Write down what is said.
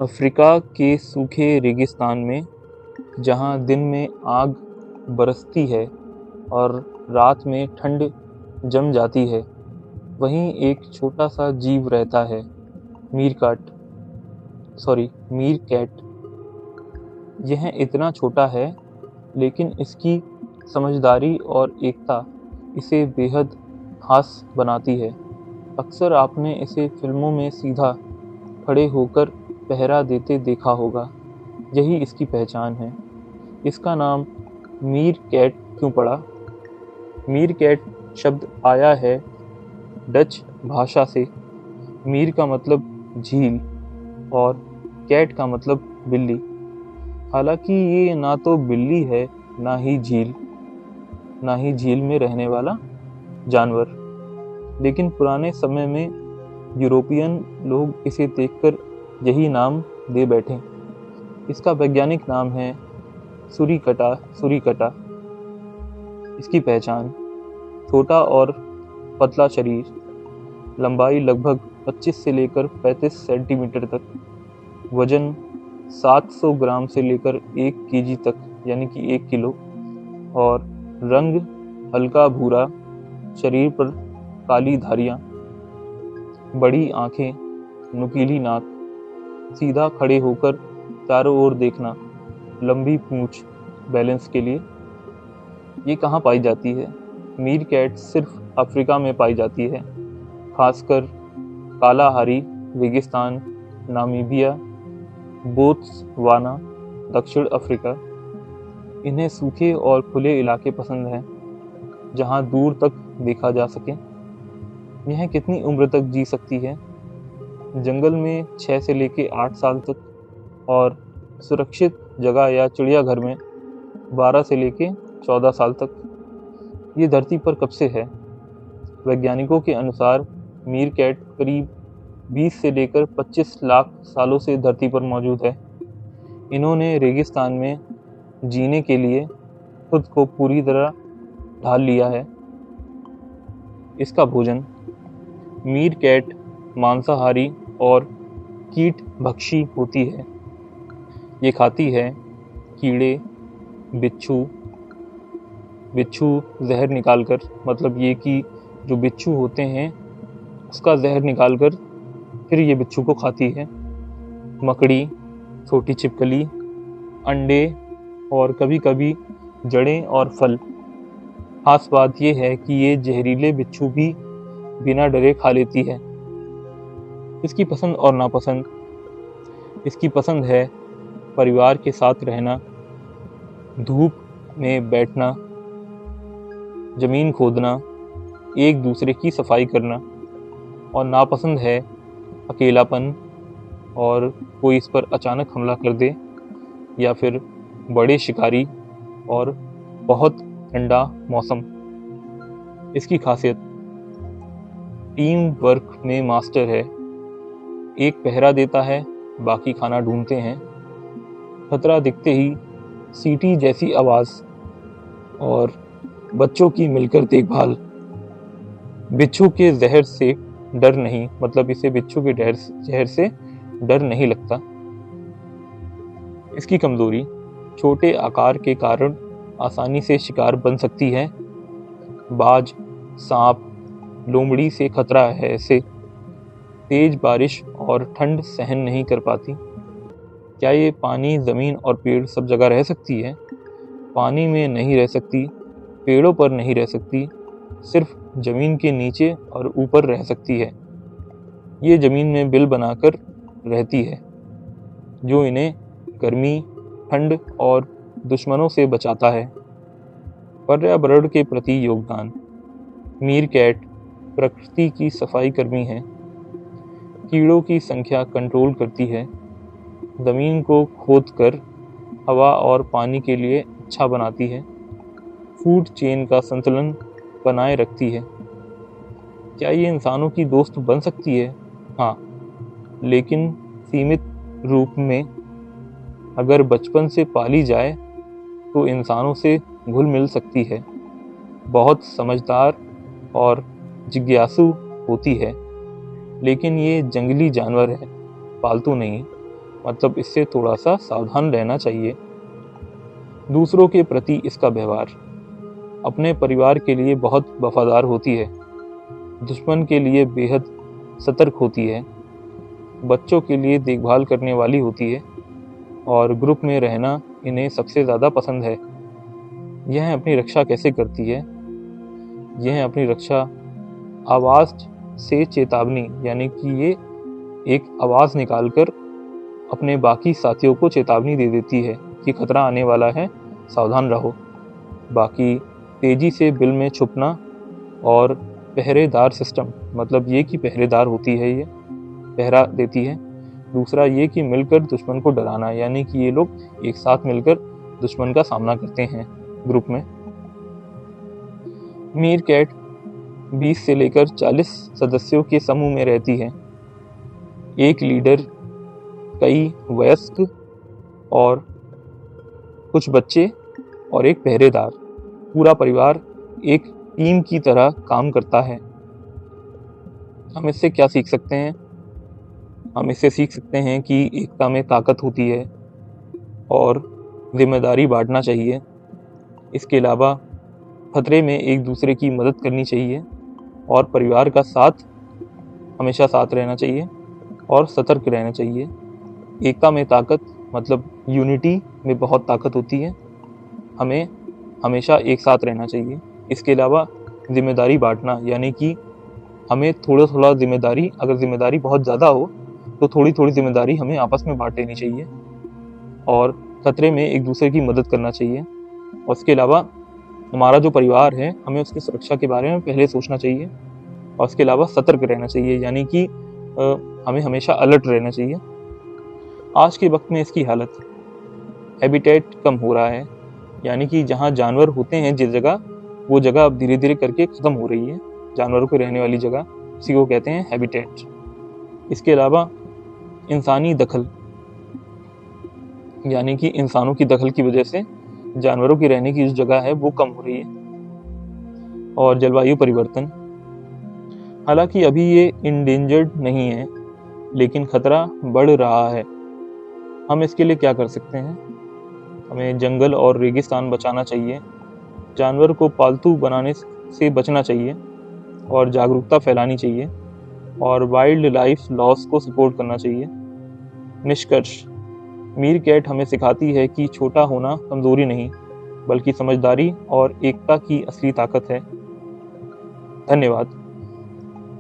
Africa के सूखे रेगिस्तान में, जहाँ दिन में आग बरसती है और रात में ठंड जम जाती है, वहीं एक छोटा सा जीव रहता है, मीरकैट। यह इतना छोटा है, लेकिन इसकी समझदारी और एकता इसे बेहद खास बनाती है। अक्सर आपने इसे फिल्मों में सीधा खड़े होकर पहरा देते देखा होगा। यही इसकी पहचान है। इसका नाम मीरकैट क्यों पड़ा? मीरकैट शब्द आया है डच भाषा से। मीर का मतलब झील और कैट का मतलब बिल्ली। हालांकि ये ना तो बिल्ली है, ना ही झील में रहने वाला जानवर। लेकिन पुराने समय में यूरोपियन लोग इसे देखकर यही नाम दे बैठे। इसका वैज्ञानिक नाम है सूरिकटा। इसकी पहचान: छोटा और पतला शरीर, लंबाई लगभग 25 से लेकर 35 सेंटीमीटर तक, वजन 700 ग्राम से लेकर 1 केजी तक यानी कि 1 किलो, और रंग हल्का भूरा, शरीर पर काली धारियां, बड़ी आंखें, नुकीली नाक, सीधा खड़े होकर चारों ओर देखना, लंबी पूंछ बैलेंस के लिए। ये कहाँ पाई जाती है? मीरकैट सिर्फ अफ्रीका में पाई जाती है, खासकर कालाहारी रेगिस्तान, नामीबिया, बोत्सवाना, दक्षिण अफ्रीका। इन्हें सूखे और खुले इलाके पसंद हैं, जहां दूर तक देखा जा सके। यह कितनी उम्र तक जी सकती है? जंगल में 6 से लेकर 8 साल तक, और सुरक्षित जगह या चिड़ियाघर में 12 से लेकर 14 साल तक। ये धरती पर कब से है? वैज्ञानिकों के अनुसार मीरकैट करीब 20 से लेकर 25 लाख सालों से धरती पर मौजूद है। इन्होंने रेगिस्तान में जीने के लिए खुद को पूरी तरह ढाल लिया है। इसका भोजन: मीरकैट मांसाहारी और कीट भक्षी होती है। ये खाती है कीड़े, बिच्छू जहर निकालकर, मतलब ये कि जो बिच्छू होते हैं उसका जहर निकालकर फिर ये बिच्छू को खाती है। मकड़ी, छोटी छिपकली, अंडे और कभी कभी जड़ें और फल। खास बात यह है कि ये जहरीले बिच्छू भी बिना डरे खा लेती है। इसकी पसंद और नापसंद: इसकी पसंद है परिवार के साथ रहना, धूप में बैठना, जमीन खोदना, एक दूसरे की सफाई करना। और नापसंद है अकेलापन, और कोई इस पर अचानक हमला कर दे, या फिर बड़े शिकारी, और बहुत ठंडा मौसम। इसकी खासियत: टीम वर्क में मास्टर है। एक पहरा देता है, बाकी खाना ढूंढते हैं। खतरा दिखते ही सीटी जैसी आवाज, और बच्चों की मिलकर देखभाल। बिच्छू के जहर से डर नहीं, मतलब इसे बिच्छू के जहर से डर नहीं लगता। इसकी कमजोरी: छोटे आकार के कारण आसानी से शिकार बन सकती है। बाज, सांप, लोमड़ी से खतरा है इसे। तेज बारिश और ठंड सहन नहीं कर पाती। क्या ये पानी, जमीन और पेड़ सब जगह रह सकती है? पानी में नहीं रह सकती, पेड़ों पर नहीं रह सकती, सिर्फ जमीन के नीचे और ऊपर रह सकती है। ये जमीन में बिल बनाकर रहती है, जो इन्हें गर्मी, ठंड और दुश्मनों से बचाता है। पर्यावरण के प्रति योगदान: मीरकैट प्रकृति की सफाई कर्मी है। कीड़ों की संख्या कंट्रोल करती है। जमीन को खोदकर हवा और पानी के लिए अच्छा बनाती है। फूड चेन का संतुलन बनाए रखती है। क्या ये इंसानों की दोस्त बन सकती है? हाँ, लेकिन सीमित रूप में। अगर बचपन से पाली जाए तो इंसानों से घुल मिल सकती है। बहुत समझदार और जिज्ञासु होती है, लेकिन ये जंगली जानवर है, पालतू नहीं। मतलब इससे थोड़ा सा सावधान रहना चाहिए। दूसरों के प्रति इसका व्यवहार अपने परिवार के लिए बहुत वफादार होती है, दुश्मन के लिए बेहद सतर्क होती है, बच्चों के लिए देखभाल करने वाली होती है और ग्रुप में रहना इन्हें सबसे ज़्यादा पसंद है। यह अपनी रक्षा कैसे करती है? यह अपनी रक्षा आवाज़ से चेतावनी, यानी कि ये एक आवाज़ निकालकर अपने बाकी साथियों को चेतावनी दे देती है कि खतरा आने वाला है, सावधान रहो। बाकी तेज़ी से बिल में छुपना और पहरेदार सिस्टम, मतलब ये कि पहरेदार होती है, ये पहरा देती है। दूसरा ये कि मिलकर दुश्मन को डराना, यानी कि ये लोग एक साथ मिलकर दुश्मन का सामना करते हैं ग्रुप में। मीर कैट 20 से लेकर 40 सदस्यों के समूह में रहती है। एक लीडर, कई वयस्क और कुछ बच्चे और एक पहरेदार। पूरा परिवार एक टीम की तरह काम करता है। हम इससे क्या सीख सकते हैं? हम इससे सीख सकते हैं कि एकता में ताकत होती है और जिम्मेदारी बांटना चाहिए। इसके अलावा खतरे में एक दूसरे की मदद करनी चाहिए और परिवार का साथ हमेशा साथ रहना चाहिए और सतर्क रहना चाहिए। एकता में ताकत मतलब यूनिटी में बहुत ताकत होती है। हमें हमेशा एक साथ रहना चाहिए। इसके अलावा जिम्मेदारी बांटना, यानी कि हमें थोड़ा थोड़ा जिम्मेदारी, अगर जिम्मेदारी बहुत ज़्यादा हो तो थोड़ी थोड़ी जिम्मेदारी हमें आपस में बांट लेनी चाहिए और खतरे में एक दूसरे की मदद करना चाहिए। और इसके अलावा हमारा जो परिवार है, हमें उसकी सुरक्षा के बारे में पहले सोचना चाहिए और इसके अलावा सतर्क रहना चाहिए, यानी कि हमें हमेशा अलर्ट रहना चाहिए। आज के वक्त में इसकी हालत, हैबिटेट कम हो रहा है, यानी कि जहाँ जानवर होते हैं जिस जगह, वो जगह अब धीरे धीरे करके ख़त्म हो रही है। जानवरों को रहने वाली जगह, इसी को कहते हैं हैबिटेट। इसके अलावा इंसानी दखल, यानी कि इंसानों की दखल की वजह से जानवरों की रहने की जो जगह है वो कम हो रही है। और जलवायु परिवर्तन, हालांकि अभी ये इंडेंजर्ड नहीं है, लेकिन खतरा बढ़ रहा है। हम इसके लिए क्या कर सकते हैं? हमें जंगल और रेगिस्तान बचाना चाहिए, जानवर को पालतू बनाने से बचना चाहिए और जागरूकता फैलानी चाहिए और वाइल्ड लाइफ लॉस को सपोर्ट करना चाहिए। निष्कर्ष, मीर कैट हमें सिखाती है कि छोटा होना कमजोरी नहीं, बल्कि समझदारी और एकता की असली ताकत है। धन्यवाद।